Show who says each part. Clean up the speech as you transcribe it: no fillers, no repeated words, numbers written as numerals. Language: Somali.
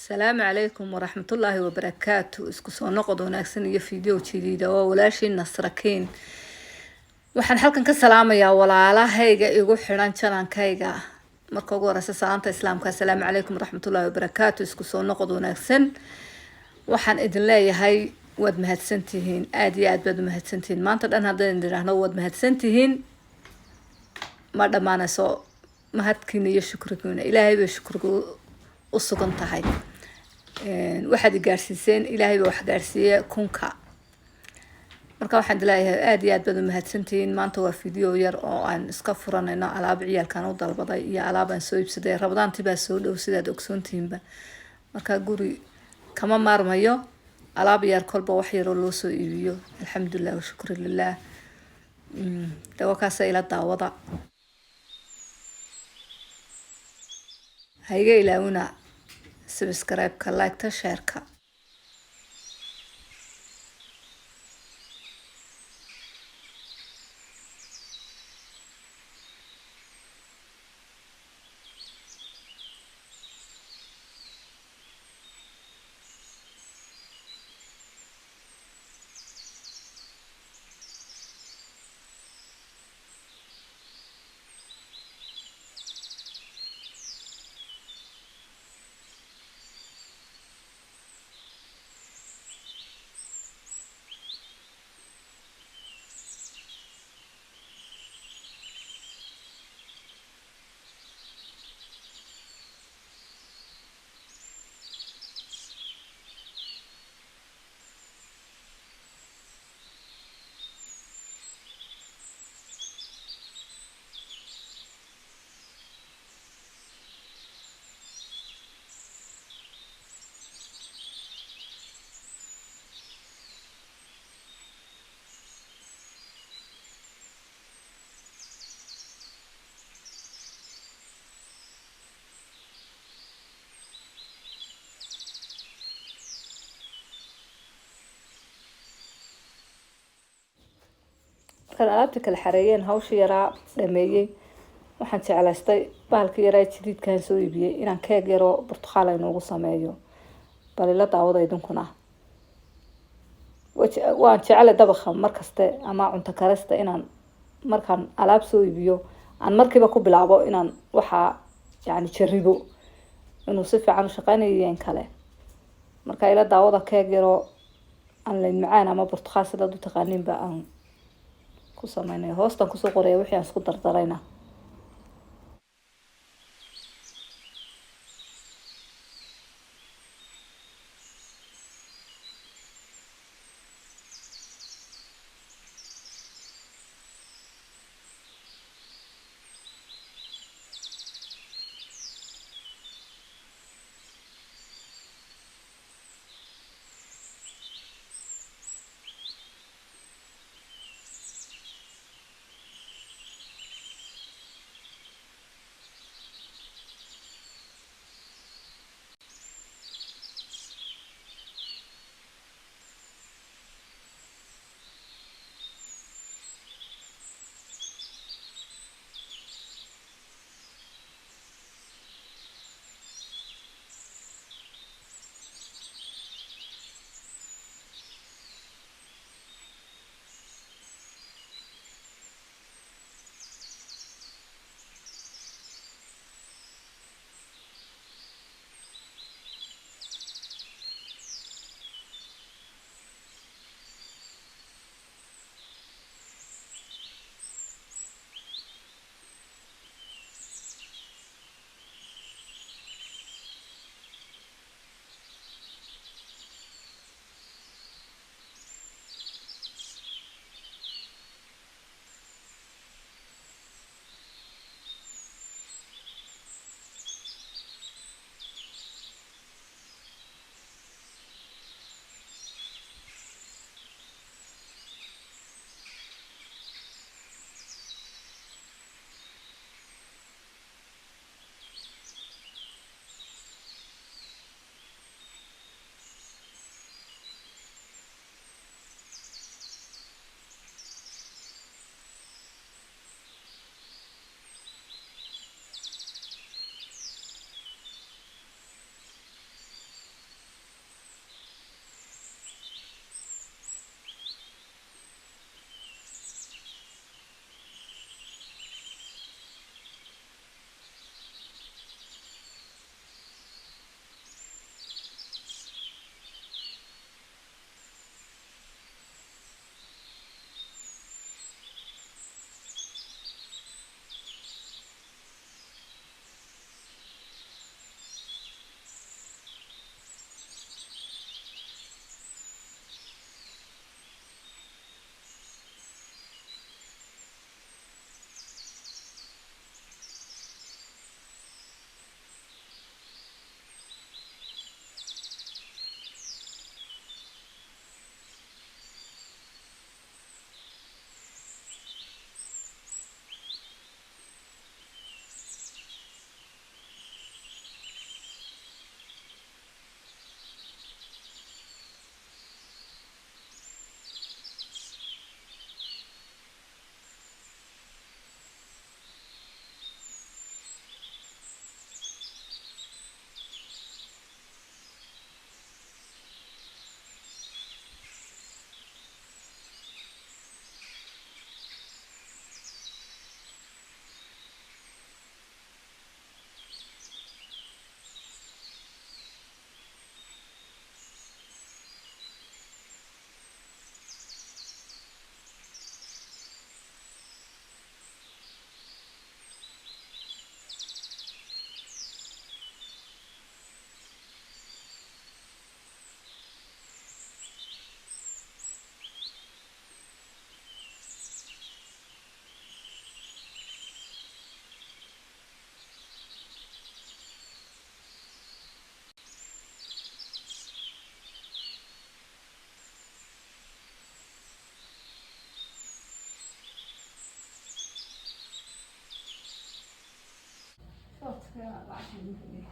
Speaker 1: السلام عليكم ورحمة الله وبركاته. اسكو soo noqod wanaagsan iyo video jidida oo walaashin nasrakiin waxaan halkan ka salaamayaa walaalahayga igu xiran channelkayga marka ugu horeysa salaanta islaamka assalaamu calaykum waraxmatullaahi wabarakaatu. isku soo noqod wanaagsan waxaan idin leeyahay waad mahadsantihiin aad iyo aad baad mahadsantihiin maanta dhan haddaan idhaahno waad mahadsantihiin ma dhamaanayso mahadkiina iyo shukrigiina ilaahay bay shukrigu u sugan tahay waxaad gaarsiiseen ilaahay baa wax gaarsiiyay kunka marka waxaan dilayahay aad iyo aad baad u mahadsantihiin maanta waa video yar oo aan iska furanayno alaab ciyaalkan u dalbaday iyo alaab aan soo iibsaday rabadaantii baa soo dhow sidaad ogsoontihiinba marka guri kama maarmayo alaab yar kolba wax yar oo loo soo iibiyo alxamdulillah wa shukri lillah dawakaas ila daawada hayga ilaawina subscribe-ka like-ta share-ka kan alaabta kala xareeyeen hawsha yaraa dhameeyay waxaan jeclaystay baalka yaraa jididkan soo iibiyay inaan keeg yaro burtuqaal ay noogu sameeyo bal ila daawada idinkuna waan jeclay dabaqa markaste ama cunto karista inaan markaan alaab soo iibiyo aan markiiba ku bilaabo inaan waxa yani jaribo inuu si fiican u shaqeynayo in kale marka ila daawada keeg yaro aan la macaan ama burtuqaal sida u taqaaniinba aan ku sameynay hoostan ku soo qoray wixii aan isku dardarayna كده 24 جنيه.